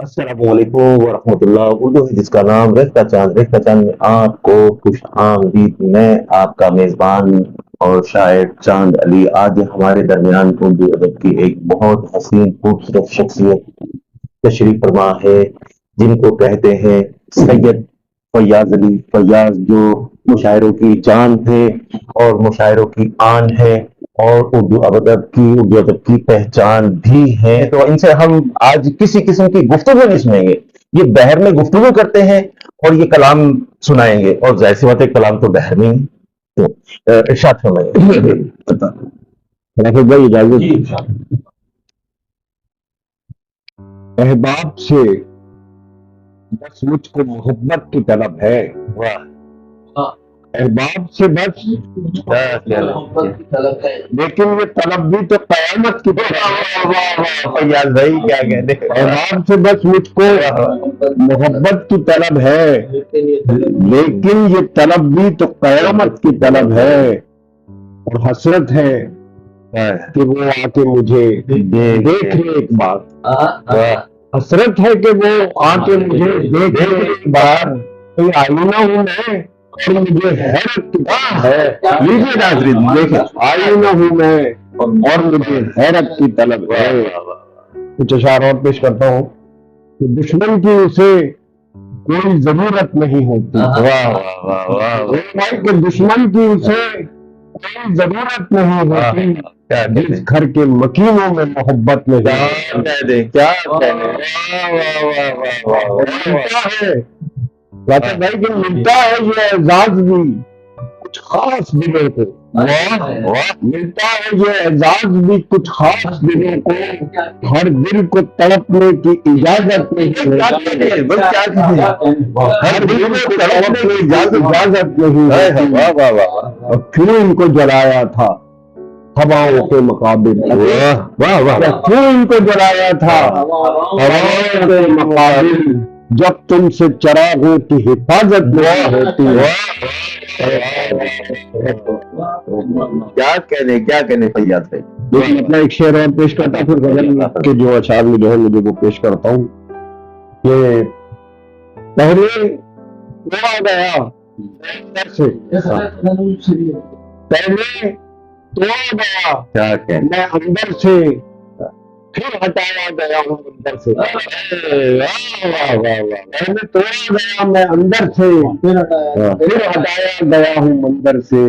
السلام علیکم ورحمۃ اللہ. اردو ہے جس کا نام ریختہ چاند. ریختہ چاند میں آپ کو خوش آمدید. میں آپ کا میزبان اور شاعر چاند علی. آج ہمارے درمیان اردو ادب کی ایک بہت حسین خوبصورت شخصیت تشریف فرما ہے جن کو کہتے ہیں سید فیاض علی فیاض، جو مشاعروں کی جان ہے اور مشاعروں کی آن ہے اور اردو ادب کی پہچان بھی ہے. تو ان سے ہم آج کسی قسم کی گفتگو نہیں سنیں گے. یہ بحر میں گفتگو کرتے ہیں اور یہ کلام سنائیں گے، اور ظاہر سی بات ہے کلام تو بحر میں ہی. تو ارشاد فرمائیے. رافت بھائی اجازت. احباب سے بس مجھ کو محبت کی طلب ہے. واہ، احباب سے بس لیکن یہ طلب بھی تو قیامت کی طلب ہے. فیاض بھائی کیا کہتے ہیں. احباب سے بس مجھ کو محبت کی طلب ہے، لیکن یہ طلب بھی تو قیامت کی طلب ہے. اور حسرت ہے کہ وہ آ کے مجھے دیکھ لے ایک بار. حسرت ہے کہ وہ آ کے مجھے دیکھ لے ایک بار. کوئی آئینہ ہوں میں اور مجھے حیرت کی طلب ہے. لیجیے ناظرین دیکھیں، آئینہ ہوں میں اور مجھے حیرت کی طلب ہے. کچھ اشعار اور پیش کرتا ہوں کہ دشمن کی اسے کوئی ضرورت نہیں ہوتی. کہ دشمن کی اسے کوئی ضرورت نہیں ہوتی. جس گھر کے مکینوں میں محبت نہیں. کیا ملتا ہے رافت بھائی کہ ملتا ہے یہ اعزاز بھی کچھ خاص دلوں کو. ملتا ہے یہ اعزاز بھی کچھ خاص دلوں کو. ہر دل کو تڑپنے کی اجازت نہیں ہے. ہر دل کو تڑپنے کی اجازت نہیں ہے. کیوں ان کو جلایا تھا ہواؤں کے مقابل. کیوں ان کو جلایا تھا ہواؤں کے مقابل، جب تم سے چراغوں کی حفاظت نہیں ہوتی. کیا کہنے فیاض بھائی. لیکن اپنا ایک شعر اور پیش کرتا ہوں، پھر غزل کے جو اشعار میں جو ہے مجھے وہ پیش کرتا ہوں. کہ پہلے توڑا گیا اندر سے، پہلے توڑا گیا میں اندر سے، پھر ہٹایا گیا ہوں اندر سے. پہلے توڑا گیا میں اندر سے، پھر ہٹایا گیا ہوں اندر سے.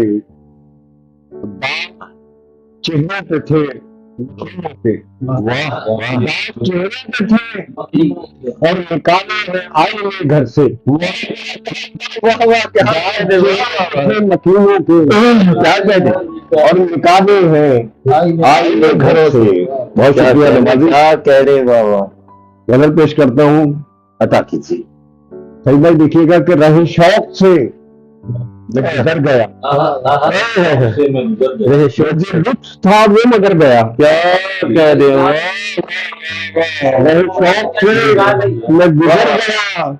چہرے پہ تھے چہرے پہ تھے اور نکالے ہیں آئینے گھر سے. مکینوں کے اور نکالے ہیں آئینے گھر سے. بہت شکریہ نمازی. کہہ رہے واہ. غزل پیش کرتا ہوں. عطا کیجیے. صحیح بھائی دیکھیے گا کہ رہے شوق سے میں گزر گیا. لطف تھا وہ مگر گیا. کیا کہہ رہے ہو. رہے شوق سے میں گزر گیا.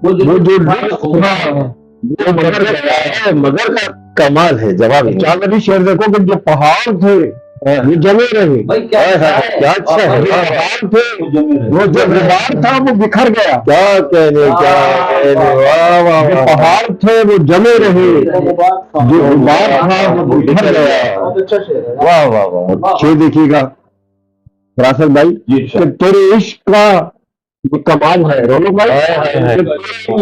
وہ جو لطف تھا وہ مگر گیا. مگر کا کمال ہے جواب. چاند علی شعر دیکھو کہ جو پہاڑ تھے وہ جمے رہے. کیا اچھا ہے. پہاڑ تھے وہ جو غبار تھا وہ بکھر گیا. کیا کہنے پہاڑ تھے وہ جمے رہے، جو غبار تھا وہ بکھر گیا. واہ واہ واہ. یہ دیکھیے گا فراست بھائی کہ تیرے عشق کا یہ کمال ہے. رونق بھائی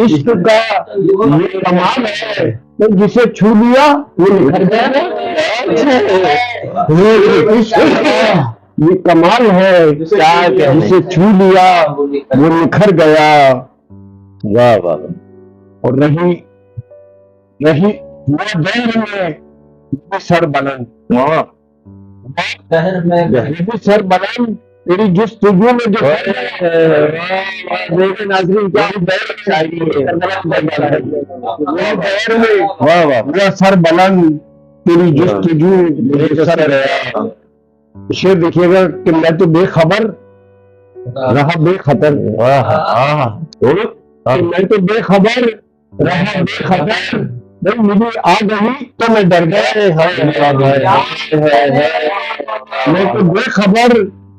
عشق کا یہ کمال ہے کہ جسے چھو لیا وہ نکھر گیا. عشق کا یہ کمال ہے جسے چھو لیا وہ نکھر گیا. واہ واہ. اور رہی وہ دہر میں سر بلند، سر بلند تیری جستجو میں جو ناظرین کیا سر بلند تیری جستجو میں سر گیا. شعر دیکھیے گا کہ میں تو بے خبر رہا بے خطر. میں تو بے خبر رہا بے خطر، مجھے آ گئی تو میں ڈر گیا. میں تو بے خبر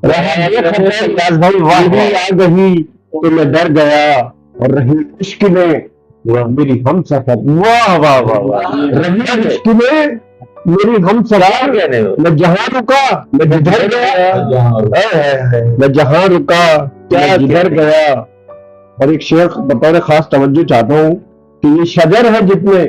رہا بے خطر، مجھے آ گئی تو میں ڈر گیا اور رہی مشکلیں میری ہم سفر، واہ واہ واہ واہ، رہی مشکلیں میری ہم سفر، میں جہاں رکا میں جدھر گیا، میں جہاں رکا میں جدھر گیا۔ اور ایک شیخ بطور خاص توجہ چاہتا ہوں کہ یہ شجر ہے جتنے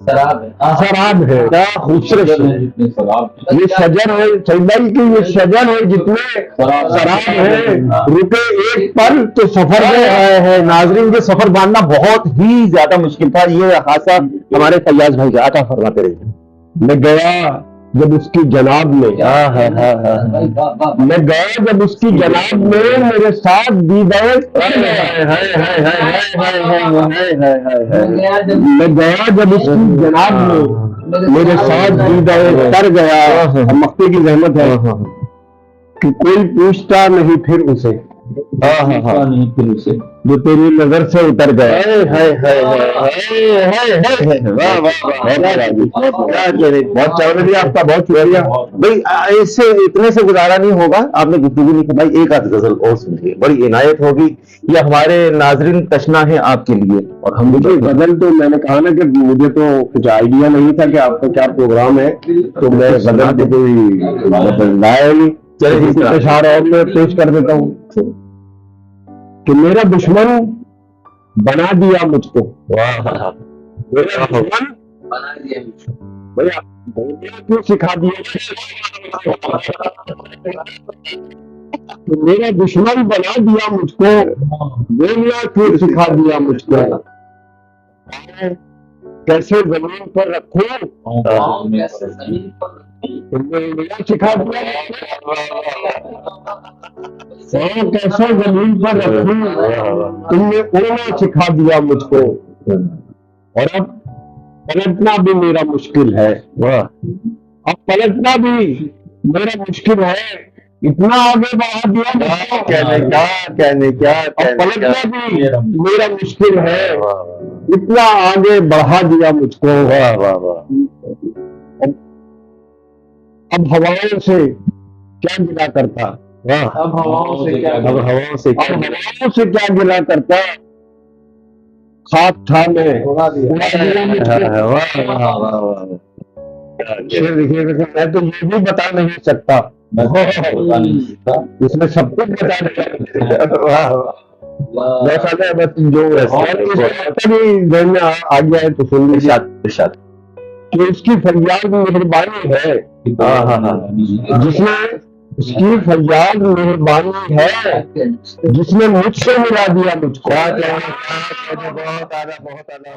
شراب ہے، کیا خوبصورت یہ شجر ہے سعید بھائی کہ یہ شجر ہے جتنے شراب ہے، رکے ایک پل تو سفر ہے ناظرین کے سفر باندھنا بہت ہی زیادہ مشکل تھا، یہ خاصا ہمارے فیاض بھائی کا عطا فرماتے رہے۔ میں گیا جب اس کی جناب میں، میں گیا جب اس کی جناب میں میرے ساتھ دیدار، میں گیا جب اس کی جناب میں میرے ساتھ دیدار کر گیا۔ مکتے کی زحمت ہے کہ کوئی پوچھتا نہیں پھر اسے جو تیری نظر سے اتر گیا۔ بہت چاولی آپ کا، بہت شکریہ بھائی، ایسے اتنے سے گزارا نہیں ہوگا، آپ نے گفتگو نہیں کی بھائی، ایک آدھ غزل اور سنیے، بڑی عنایت ہوگی، یہ ہمارے ناظرین تشنا ہے آپ کے لیے۔ اور ہم مجھے غزل تو میں نے کہا نا کہ مجھے تو کچھ آئیڈیا نہیں تھا کہ آپ کا کیا پروگرام ہے، تو میں غزل کو کوئی لایا نہیں، اشعار اور میں پیش کر دیتا ہوں کہ میرا دشمن بنا دیا مجھ کو، میرا دشمن بولنا کیوں سکھا دیا، میرا دشمن بنا دیا مجھ کو، بولنا کیوں سکھا دیا مجھ کو، کیسے زمین پر رکھوں تم نے انگلیاں سکھا دیا، کیسے زمین پر رکھوں تم نے اڑنا سکھا دیا مجھ کو، اور اب پلٹنا بھی میرا مشکل ہے، اب پلٹنا بھی میرا مشکل ہے، اتنا آگے بڑھا دیا مجھ کو، اب پلٹنا بھی میرا مشکل ہے، اتنا آگے بڑھا دیا مجھ کو۔ اب ہواؤں سے کیا گلا کرتا، اب ہواؤں سے کیا گلا کرتا، خاک تھا میں اڑا دیا مجھ کو۔ میں تو یہ بھی بتا نہیں سکتا، اس میں سب کچھ بتا نہیں، بس جو ذہن میں آ گیا ہے تو سن لیجیے کہ اس کی فریاد مہربانی ہے، جس نے اس کی فریاد مہربانی ہے، جس نے مجھ سے ملا دیا مجھ کو۔ بہت اعلیٰ، بہت اعلیٰ۔